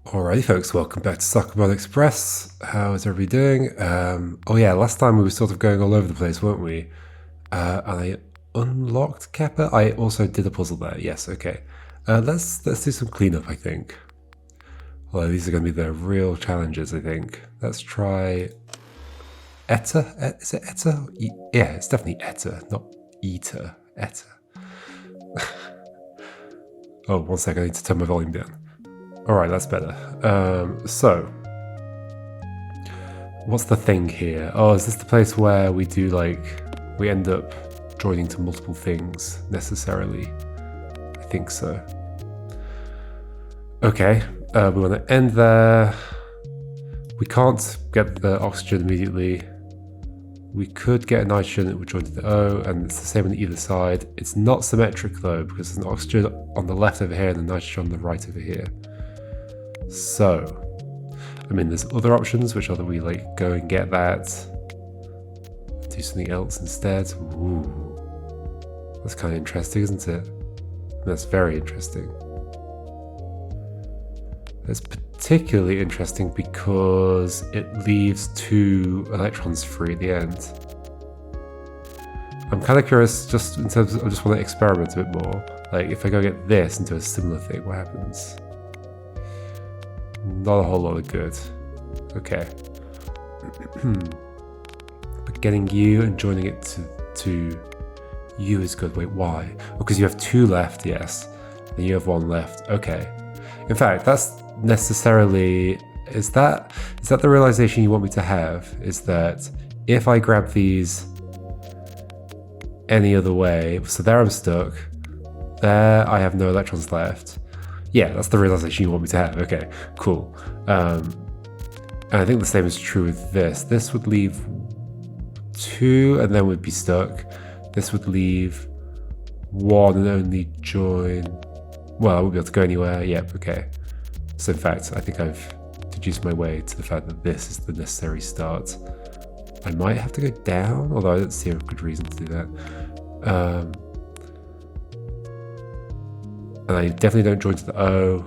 Alrighty, folks, welcome back to Sokobond Express. How is everybody doing? Oh yeah, last time we were sort of going all over the place, weren't we? And I unlocked Kepper. I also did a puzzle there. Yes, okay. Let's do some cleanup, I think. Although these are going to be the real challenges, I think. Let's try Etta. Is it Etta? Yeah, it's definitely Etta, not Eater. Etta. Oh, one second. I need to turn my volume down. Alright, that's better. So, what's the thing here? Oh, is this the place where we do we end up joining to multiple things necessarily? I think so. Okay, we want to end there. We can't get the oxygen immediately. We could get a nitrogen that would join to the O, and it's the same on either side. It's not symmetric though, because there's an oxygen on the left over here and a nitrogen on the right over here. So, I mean, there's other options, which are that we go and get that, do something else instead. Ooh, that's kind of interesting, isn't it? That's very interesting. That's particularly interesting because it leaves 2 electrons free at the end. I'm kind of curious, just in terms of, I just want to experiment a bit more. Like, if I go get this and do a similar thing, what happens? Not a whole lot of good. Okay. But getting you and joining it to you is good. Wait, why? Because you have 2 left, yes. And you have 1 left. Okay. In fact, that's necessarily... Is that the realization you want me to have? Is that if I grab these any other way... So there I'm stuck. There I have no electrons left. Yeah, that's the realization you want me to have. Okay, cool. And I think the same is true with this. This would leave 2 and then we'd be stuck. This would leave 1 and only join... Well, I won't be able to go anywhere. Yep, okay. So in fact, I think I've deduced my way to the fact that this is the necessary start. I might have to go down, although I don't see a good reason to do that. And I definitely don't join to the O.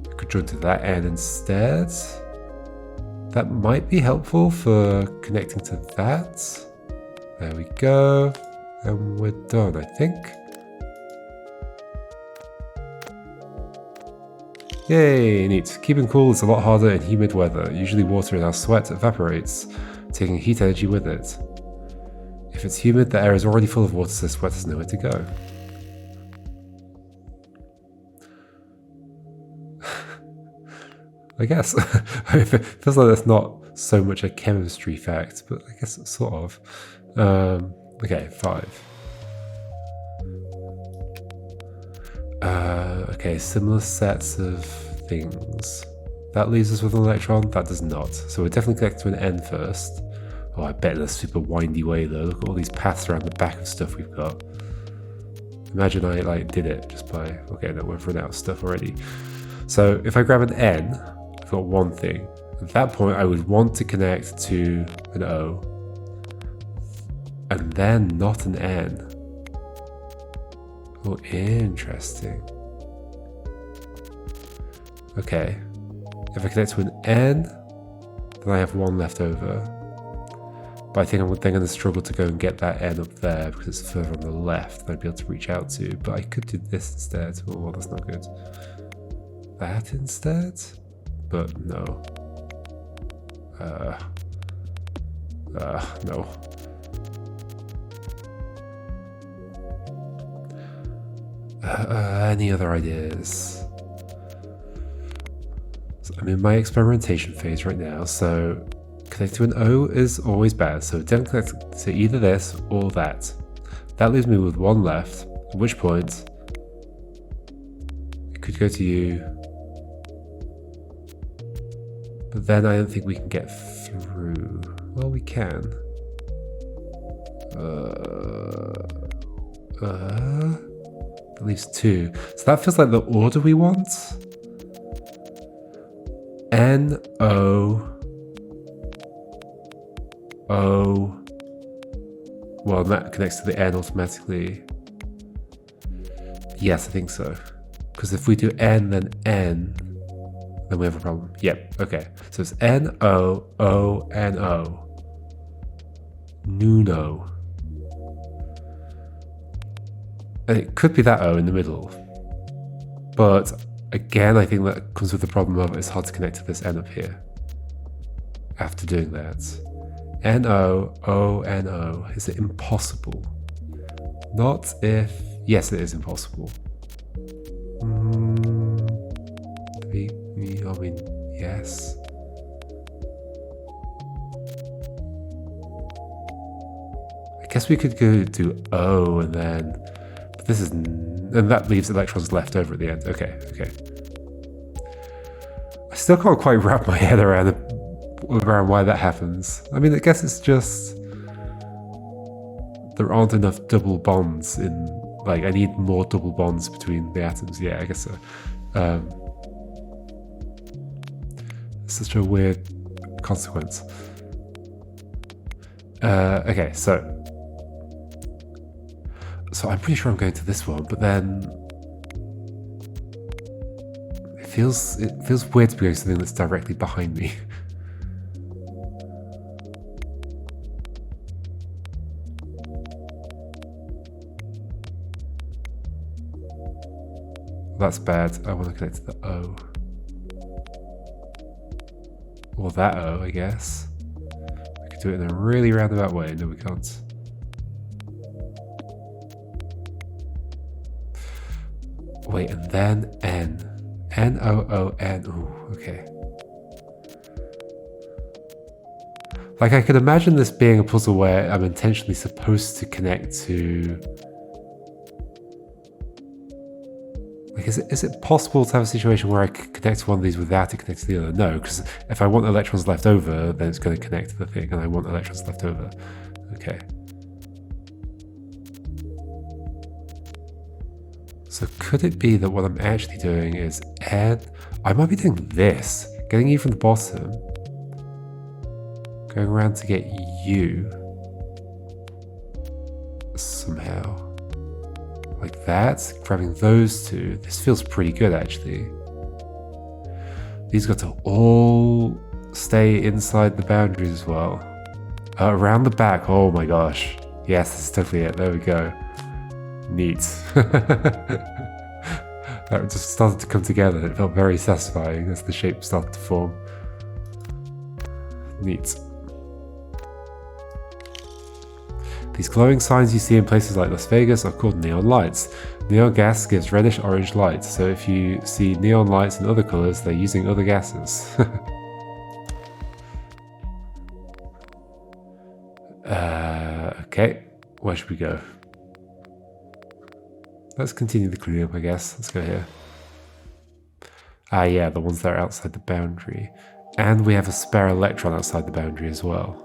I could join to that N instead. That might be helpful for connecting to that. There we go. And we're done, I think. Yay, neat. Keeping cool is a lot harder in humid weather. Usually water in our sweat evaporates, taking heat energy with it. If it's humid, the air is already full of water, so sweat has nowhere to go. I guess. It feels like that's not so much a chemistry fact, but I guess it's sort of. Okay, 5. Okay, similar sets of things. That leaves us with an electron, that does not. So we're definitely connected to an N first. Oh, I bet in a super windy way though. Look at all these paths around the back of stuff we've got. Imagine I did it just by... Okay, no, we've run out of stuff already. So if I grab an N, I've got 1 thing. At that point, I would want to connect to an O. And then not an N. Oh, interesting. Okay. If I connect to an N, then I have 1 left over. But I think I'm then going to struggle to go and get that N up there because it's further on the left than I'd be able to reach out to. But I could do this instead. Oh, well, that's not good. That instead? But no. No. Any other ideas? So I'm in my experimentation phase right now, so connect to an O is always bad, so don't connect to either this or that. That leaves me with 1 left, at which point it could go to you, but then I don't think we can get through. Well, we can. That leaves 2. So that feels like the order we want. N, O, O. Well, that connects to the N automatically. Yes, I think so. Because if we do N, then N, then we have a problem. Yep, okay. So it's N-O-O-N-O. Nuno. And it could be that O in the middle. But again, I think that comes with the problem of it's hard to connect to this N up here. After doing that. N-O-O-N-O. Is it impossible? Not if... Yes, it is impossible. I mean, yes. I guess we could go to O and then... But this is... And that leaves electrons left over at the end. Okay, okay. I still can't quite wrap my head around why that happens. I mean, I guess it's just... There aren't enough double bonds in... Like, I need more double bonds between the atoms. Yeah, I guess so. It's such a weird consequence. Okay, so I'm pretty sure I'm going to this one, but then it feels weird to be going to something that's directly behind me. That's bad. I want to connect to the O. Or that O, I guess. We could do it in a really roundabout way. No, we can't. Wait, and then N. N-O-O-N. Ooh, okay. Like, I could imagine this being a puzzle where I'm intentionally supposed to connect to... Like, is it possible to have a situation where I could connect to one of these without it connecting to the other? No, because if I want electrons left over, then it's going to connect to the thing, and I want electrons left over. Okay. So could it be that what I'm actually doing is add... I might be doing this. Getting you from the bottom. Going around to get you. Somehow. Like that, grabbing those two. This feels pretty good, actually. These got to all stay inside the boundaries as well. Around the back, oh my gosh. Yes, this is definitely it. There we go. Neat. That just started to come together. It felt very satisfying as the shape started to form. Neat. These glowing signs you see in places like Las Vegas are called neon lights. Neon gas gives reddish-orange light, so if you see neon lights in other colours, they're using other gases. Okay, where should we go? Let's continue the cleanup, I guess. Let's go here. Ah, yeah, the ones that are outside the boundary. And we have a spare electron outside the boundary as well.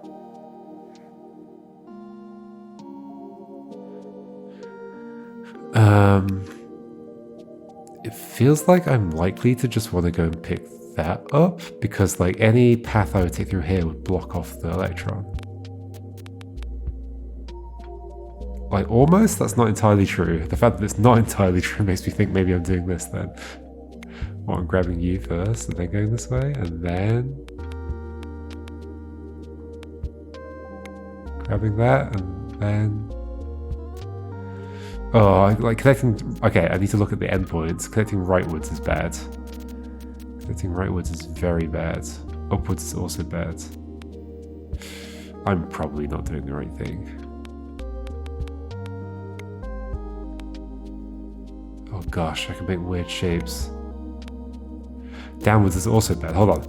It feels like I'm likely to just want to go and pick that up, because like any path I would take through here would block off the electron. Like almost, that's not entirely true. The fact that it's not entirely true makes me think maybe I'm doing this then. Well, I'm grabbing you first and then going this way and then grabbing that and then... Oh, like connecting... Okay, I need to look at the endpoints. Connecting rightwards is bad. Connecting rightwards is very bad. Upwards is also bad. I'm probably not doing the right thing. Oh gosh, I can make weird shapes. Downwards is also bad. Hold on.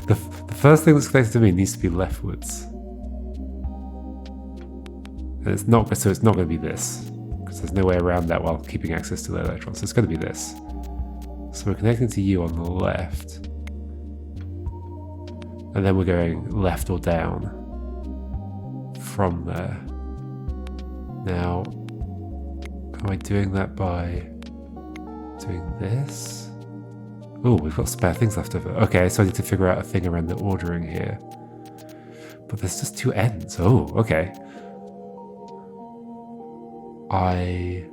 The first thing that's connected to me needs to be leftwards. And it's not, so it's not going to be this. Because there's no way around that while keeping access to the electrons. So it's going to be this. So we're connecting to you on the left. And then we're going left or down from there. Now, am I doing that by doing this? Oh, we've got spare things left over. Okay, so I need to figure out a thing around the ordering here. But there's just two ends. Oh, okay. I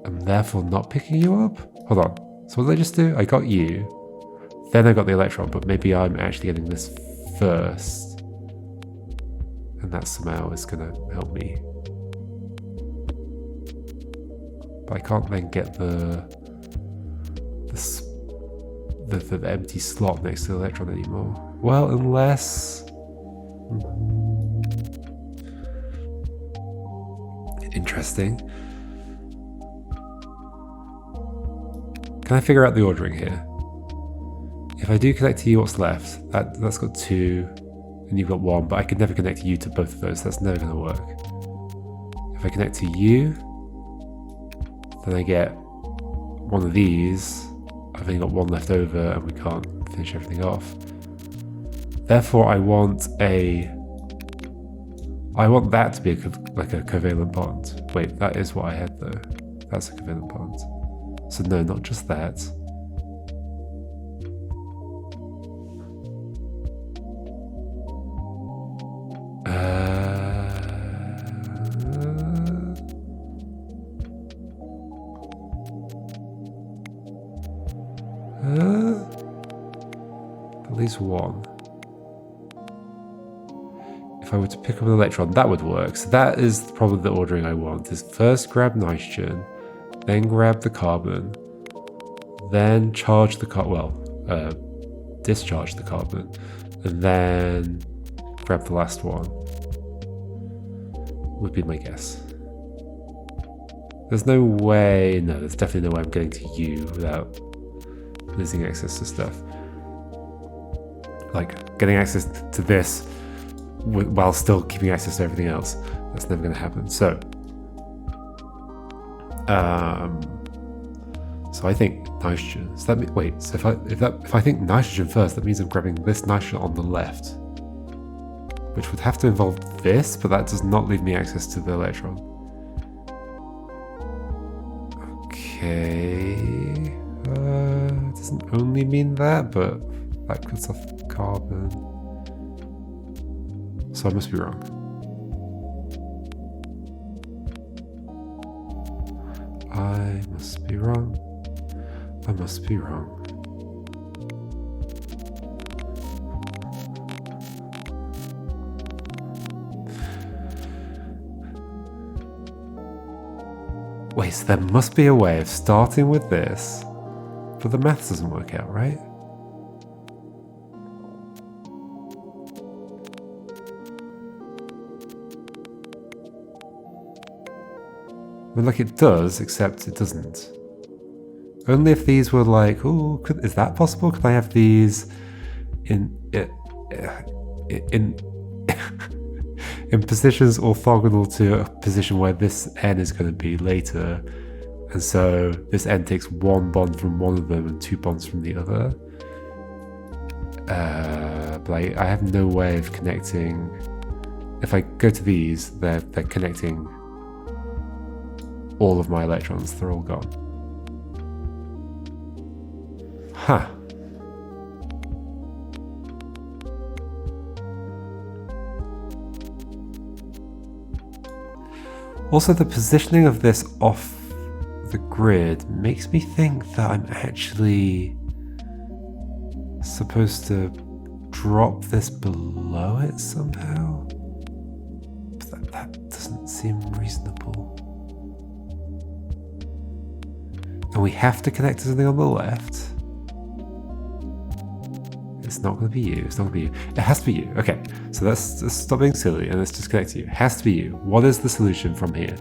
am therefore not picking you up? Hold on. So what did I just do? I got you. Then I got the electron, but maybe I'm actually getting this first. And that somehow is going to help me. But I can't then get the empty slot next to the electron anymore. Well, unless... Interesting. Can I figure out the ordering here? If I do connect to you, what's left? That's got 2, and you've got 1, but I could never connect you to both of those. That's never going to work. If I connect to you, then I get one of these. I've only got 1 left over, and we can't finish everything off. Therefore, I want that to be like a covalent bond. Wait, that is what I had though. That's a covalent bond. So no, not just that. At least 1. If I were to pick up an electron, that would work. So that is probably the ordering I want, is first grab nitrogen, then grab the carbon, then charge the discharge the carbon, and then grab the last one, would be my guess. There's no way, no, there's definitely no way I'm getting to you without losing access to stuff. Like, getting access to this while still keeping access to everything else. That's never going to happen. So I think nitrogen. So that wait. So if I think nitrogen first, that means I'm grabbing this nitrogen on the left, which would have to involve this, but that does not leave me access to the electron. Okay. It doesn't only mean that, but that cuts off carbon. So I must be wrong. I must be wrong. I must be wrong. Wait, so there must be a way of starting with this, but the maths doesn't work out, right? I mean, like it does, except it doesn't. Only if these were like, oh, is that possible? Could I have these in positions orthogonal to a position where this n is going to be later, and so this n takes 1 bond from one of them and 2 bonds from the other. But I have no way of connecting. If I go to these, they're connecting all of my electrons. They're all gone. Huh. Also, the positioning of this off the grid makes me think that I'm actually supposed to drop this below it somehow. But that doesn't seem reasonable. And we have to connect to something on the left. It's not going to be you. It's not going to be you. It has to be you. Okay, so let's stop being silly and let's just connect to you. It has to be you. What is the solution from here?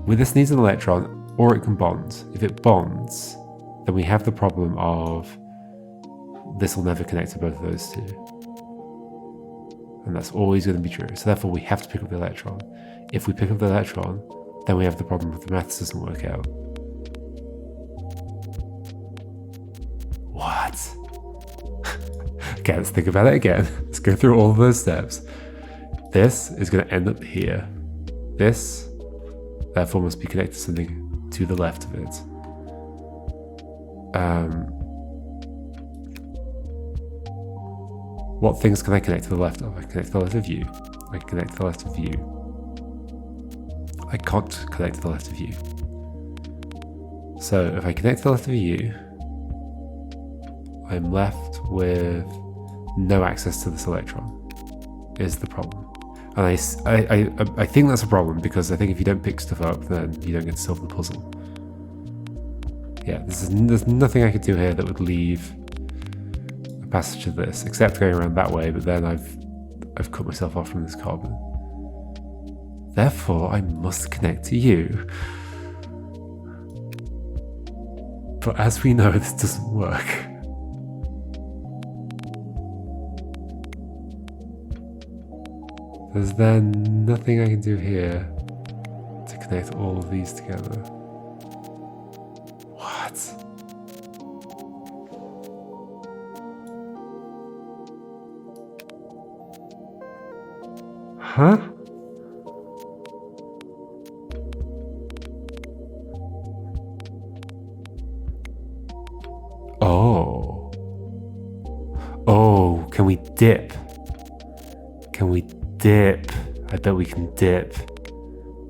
Well, this needs an electron, or it can bond. If it bonds, then we have the problem of this will never connect to both of those two. And that's always going to be true. So therefore, we have to pick up the electron. If we pick up the electron, then we have the problem with the maths doesn't work out. What? Okay, let's think about it again. Let's go through all of those steps. This is going to end up here. This, therefore, must be connected to something to the left of it. What things can I connect to the left of? I can connect to the left of you. I can connect to the left of you. I can't connect to the left of you. So if I connect to the left of you, I'm left with no access to this electron, is the problem. And I think that's a problem, because I think if you don't pick stuff up, then you don't get to solve the puzzle. Yeah, there's nothing I could do here that would leave a passage to this, except going around that way, but then I've cut myself off from this carbon. Therefore, I must connect to you. But as we know, this doesn't work. There's then nothing I can do here to connect all of these together. What? Huh? Oh. Oh, can we dip? Can we dip? I bet we can dip.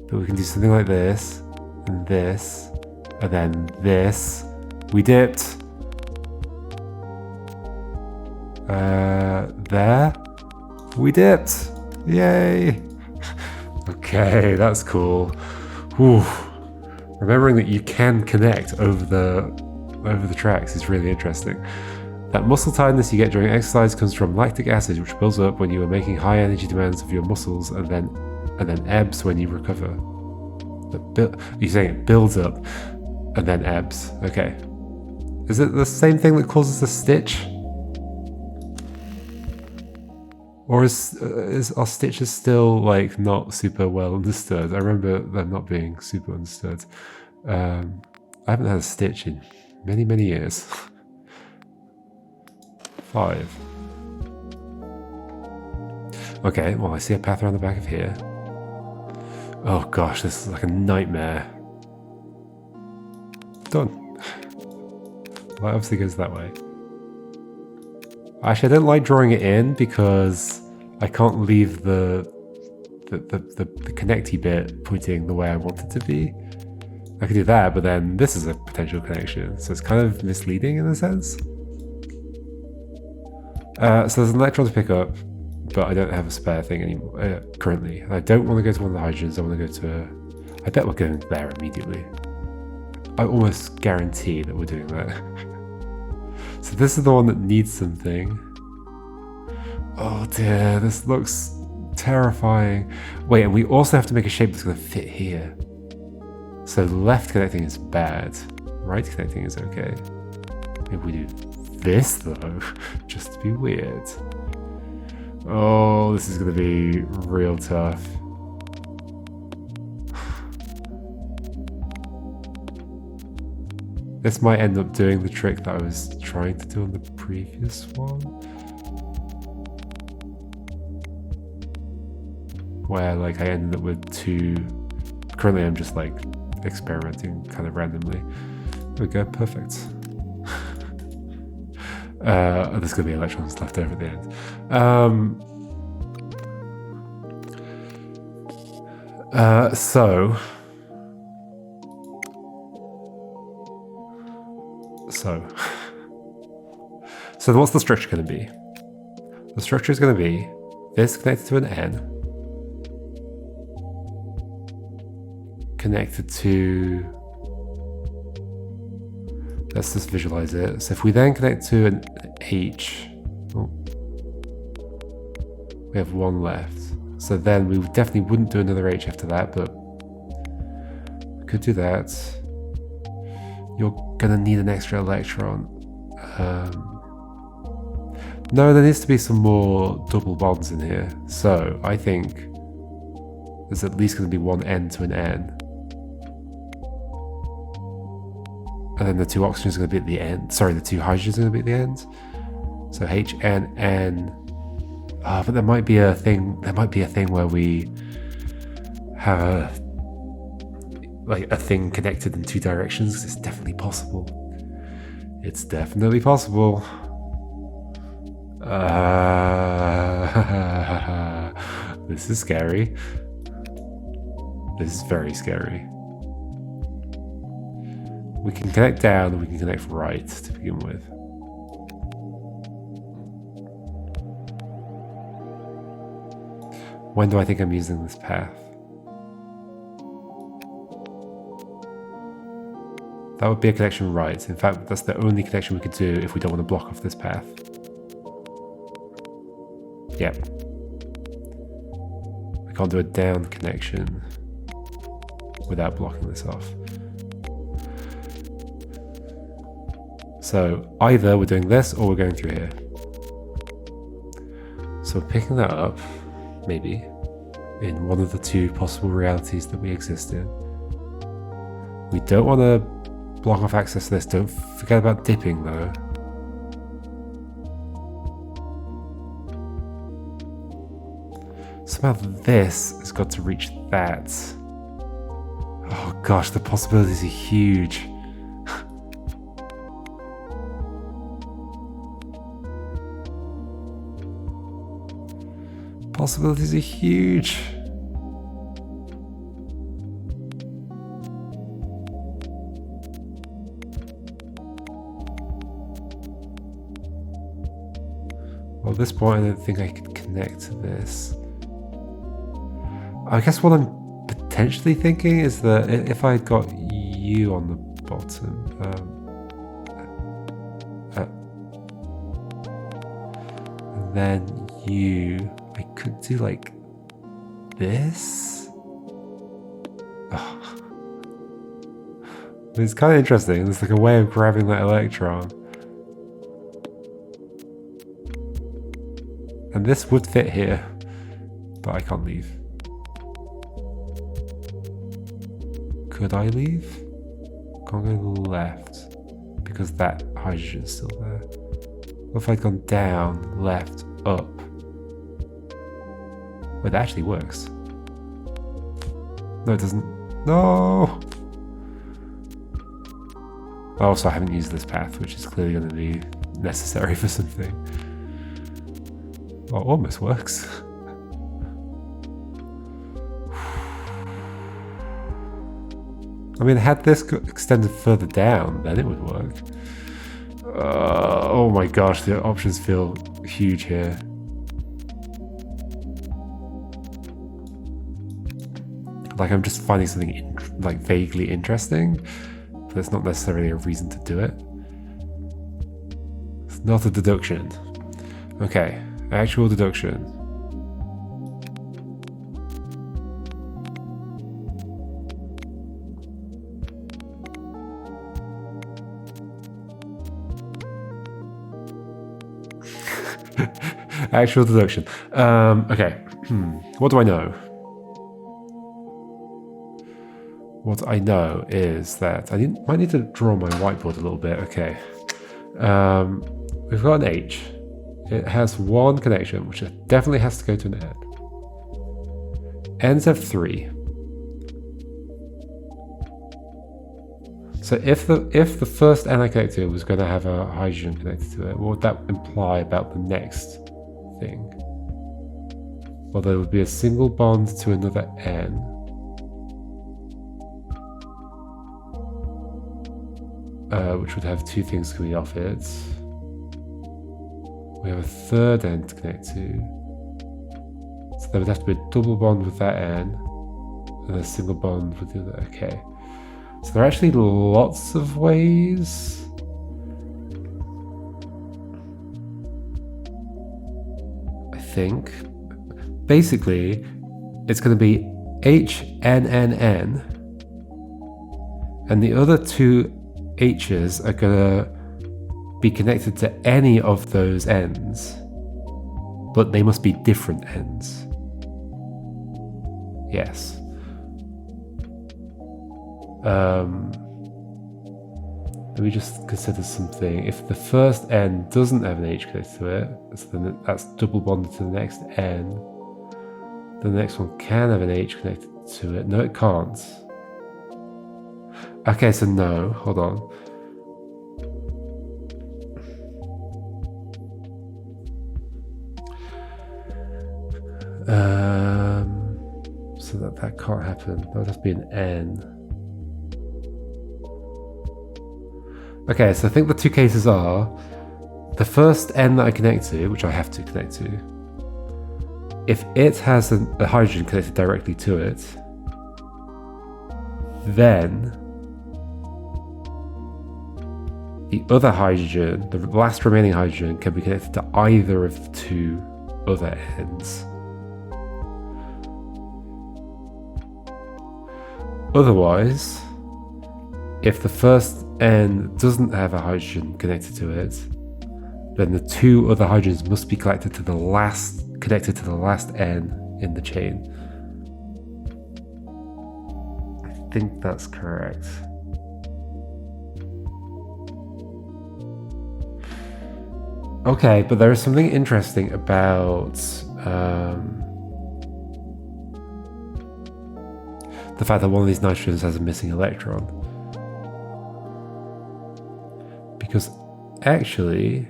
But we can do something like this, and then this. We dipped. There. We dipped. Yay. Okay, that's cool. Whew. Remembering that you can connect over the tracks is really interesting. That muscle tiredness you get during exercise comes from lactic acid, which builds up when you are making high energy demands of your muscles, and then ebbs when you recover. You're saying it builds up and then ebbs. Okay. Is it the same thing that causes the stitch? Or are stitches still like not super well understood? I remember them not being super understood. I haven't had a stitch in many, many years. 5. Okay, well, I see a path around the back of here. Oh gosh, this is like a nightmare. Done. Well, it obviously goes that way. Actually, I don't like drawing it in because I can't leave the connecty bit pointing the way I want it to be. I could do that, but then this is a potential connection, so it's kind of misleading in a sense. So there's an electron to pick up, but I don't have a spare thing anymore currently. I don't want to go to one of the hydrogens. I want to go to I bet we're going there immediately. I almost guarantee that we're doing that. So this is the one that needs something. Oh dear, this looks terrifying. Wait, and we also have to make a shape that's going to fit here. So left connecting is bad. Right connecting is okay. Maybe we do this though, just to be weird. Oh, this is going to be real tough. This might end up doing the trick that I was trying to do on the previous one. Where like I ended up with 2. Currently I'm just like experimenting kind of randomly. There we go, perfect. There's going to be electrons left over at the end. So what's the structure going to be? The structure is going to be this connected to an N, connected to, let's just visualize it. So if we then connect to an H, we have 1 left. So then we definitely wouldn't do another H after that, but we could do that. You're gonna need an extra electron. No, there needs to be some more double bonds in here. So I think there's at least going to be 1 N to an N. And then the 2 oxygens are going to be at the end. Sorry, the 2 hydrogens are going to be at the end. So H, N, N. But there might be a thing. There might be a thing where we have a thing connected in 2 directions. It's definitely possible. It's definitely possible. This is scary. This is very scary. We can connect down and we can connect right to begin with. When do I think I'm using this path? That would be a connection right. In fact, that's the only connection we could do if we don't want to block off this path. Yep. We can't do a down connection without blocking this off. So either we're doing this or we're going through here. So picking that up, maybe, in one of the two possible realities that we exist in. We don't want to block off access to this. Don't forget about dipping though. Somehow this has got to reach that. Oh gosh, the possibilities are huge. Possibilities are huge. Well, at this point, I don't think I could connect to this. I guess what I'm potentially thinking is that if I got you on the bottom, and then you, I could do like this. Oh. It's kind of interesting. There's like a way of grabbing that electron. And this would fit here, but I can't leave. Could I leave? Can't go left because that hydrogen's still there. What if I'd gone down, left, up? Well, it actually works. No, it doesn't. No! Also, I haven't used this path, which is clearly going to be necessary for something. Well, it almost works. I mean, had this extended further down, then it would work. Oh my gosh, the options feel huge here. Like I'm just finding something like vaguely interesting, but it's not necessarily a reason to do it. It's not a deduction. Okay, actual deduction. Actual deduction. Okay. What do I know? What I know is that I might need to draw my whiteboard a little bit. Okay. We've got an H. It has one connection, which definitely has to go to an N. N's have 3. So if the first N I connected was going to have a hydrogen connected to it, what would that imply about the next thing? Well, there would be a single bond to another N. Which would have 2 things coming off it. We have a third N to connect to. So there would have to be a double bond with that N and a single bond with the other. Okay. So there are actually lots of ways. I think. Basically, it's going to be HNNN, and the other 2 H's are going to be connected to any of those N's, but they must be different N's. Yes. Let me just consider something. If the first N doesn't have an H connected to it, so then that's double bonded to the next N. The next one can have an H connected to it. No, it can't. Okay, so no. Hold on. So that can't happen. That would have to be an N. Okay, so I think the 2 cases are the first N that I connect to, which I have to connect to, if it has a hydrogen connected directly to it, then the other hydrogen, the last remaining hydrogen, can be connected to either of the two other ends. Otherwise, if the first end doesn't have a hydrogen connected to it, then the two other hydrogens must be connected to the last N in the chain. I think that's correct. Okay, but there is something interesting about the fact that one of these nitrogens has a missing electron. Because actually,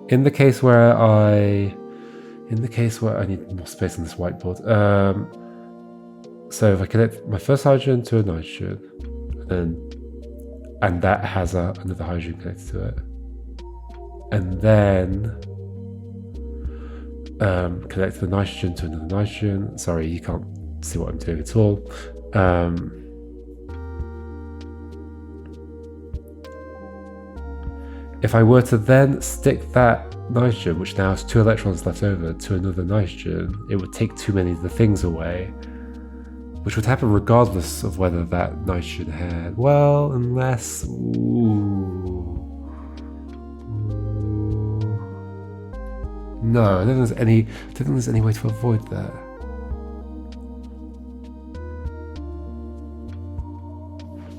in the case where I need more space on this whiteboard. So if I connect my first hydrogen to a nitrogen, and that has another hydrogen connected to it, and then connect the nitrogen to another nitrogen. Sorry, you can't see what I'm doing at all. If I were to then stick that nitrogen, which now has 2 electrons left over, to another nitrogen, it would take too many of the things away, which would happen regardless of whether that nitrogen had, well, unless, no, I don't think there's any way to avoid that.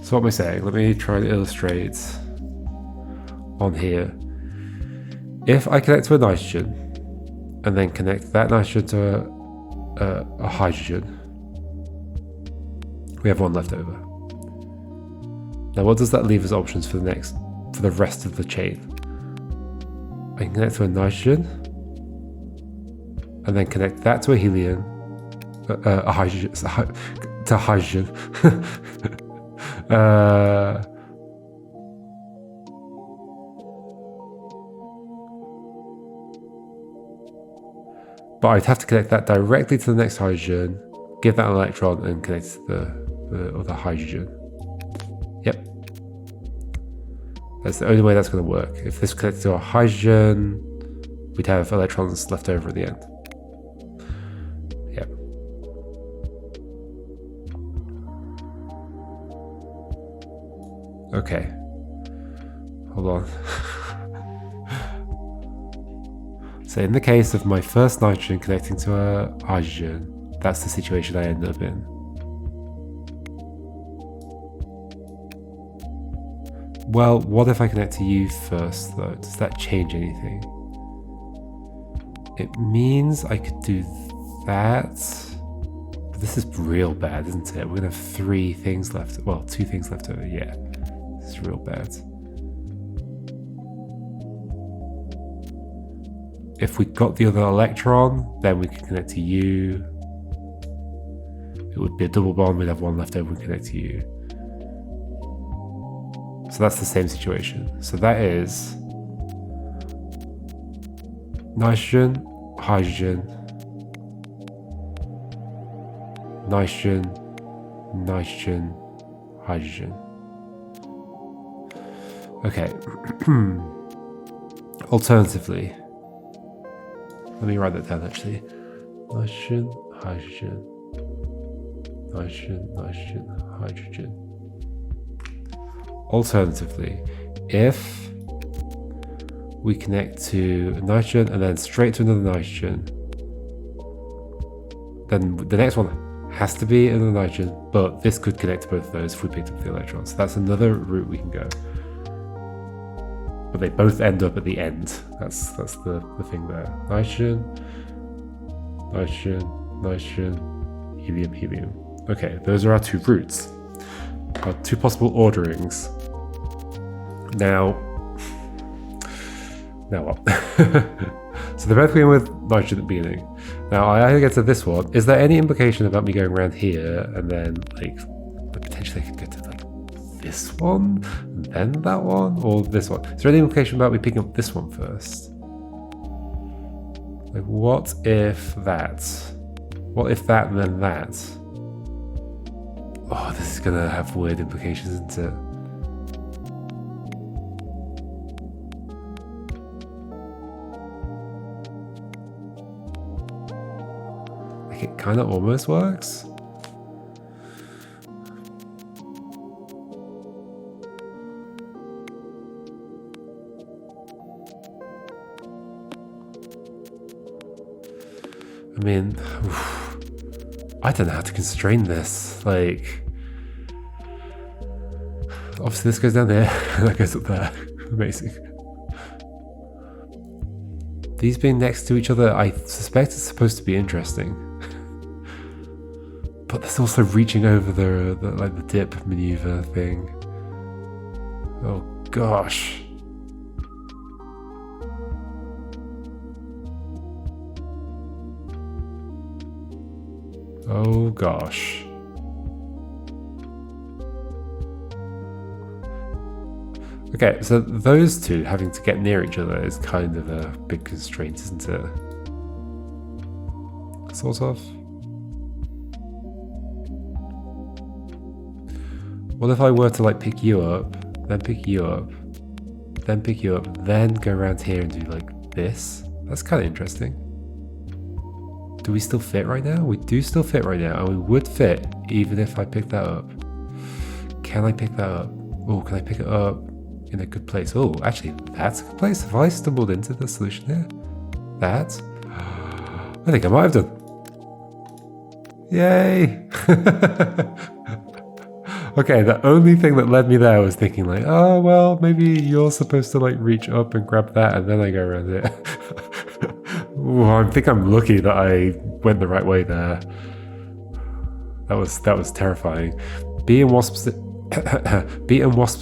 So what am I saying? Let me try to illustrate on here. If I connect to a nitrogen and then connect that nitrogen to a hydrogen, we have one left over. Now what does that leave as options for the rest of the chain? I can connect to a nitrogen and then connect that to a helium, a hydrogen, to hydrogen. But I'd have to connect that directly to the next hydrogen, give that an electron, and connect to the other hydrogen. Yep. That's the only way that's going to work. If this connected to a hydrogen, we'd have electrons left over at the end. Yep. Okay. Hold on. So in the case of my first nitrogen connecting to a hydrogen, that's the situation I end up in. Well, what if I connect to you first though? Does that change anything? It means I could do that. But this is real bad, isn't it? We're gonna have 3 things left. Well, 2 things left over, yeah. This is real bad. If we got the other electron, then we could connect to you. It would be a double bond, we'd have 1 left over and connect to you. So that's the same situation. So that is nitrogen, hydrogen, nitrogen, nitrogen, hydrogen. Okay. Alternatively, let me write that down actually. Nitrogen, hydrogen, nitrogen, nitrogen, hydrogen. Alternatively, if we connect to a nitrogen and then straight to another nitrogen, then the next one has to be another nitrogen, but this could connect to both of those if we picked up the electrons. So that's another route we can go. But they both end up at the end. That's the thing there. Nitrogen, nitrogen, nitrogen, helium, helium. Okay, those are our 2 routes. Our 2 possible orderings. Now what? So they're both going with nitrogen at the beginning. Now I either get to this one. Is there any implication about me going around here and then like potentially I could get to like this one, and then that one, or this one? Is there any implication about me picking up this one first? Like, what if that? What if that and then that? Oh, this is gonna have weird implications, isn't it? Like, it kind of almost works. I mean, I don't know how to constrain this. Like, obviously this goes down there, and that goes up there. Amazing. These being next to each other, I suspect it's supposed to be interesting. But there's also reaching over the dip maneuver thing. Oh gosh. Oh gosh. Okay, so those two having to get near each other is kind of a big constraint, isn't it? Sort of. What if I were to like pick you up, then pick you up, then pick you up, then go around here and do like this? That's kind of interesting. Do we still fit right now? We do still fit right now, and we would fit even if I picked that up. Can I pick that up? Oh, can I pick it up in a good place? Oh, actually, that's a good place. Have I stumbled into the solution here? That? I think I might have done. Yay! Okay, the only thing that led me there was thinking like, oh, well, maybe you're supposed to like reach up and grab that and then I go around it. Ooh, I think I'm lucky that I went the right way there. That was terrifying. Bee and wasp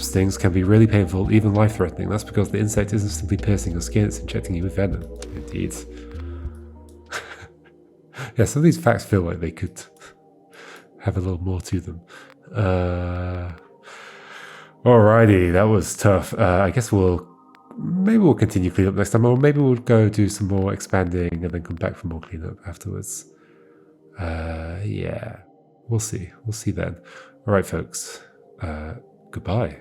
stings can be really painful, even life-threatening. That's because the insect isn't simply piercing your skin, it's injecting you with venom. Indeed. Yeah, some of these facts feel like they could have a little more to them. Alrighty, that was tough. I guess maybe we'll continue cleanup next time, or maybe we'll go do some more expanding and then come back for more cleanup afterwards. Yeah, we'll see. We'll see then. All right, folks. Goodbye.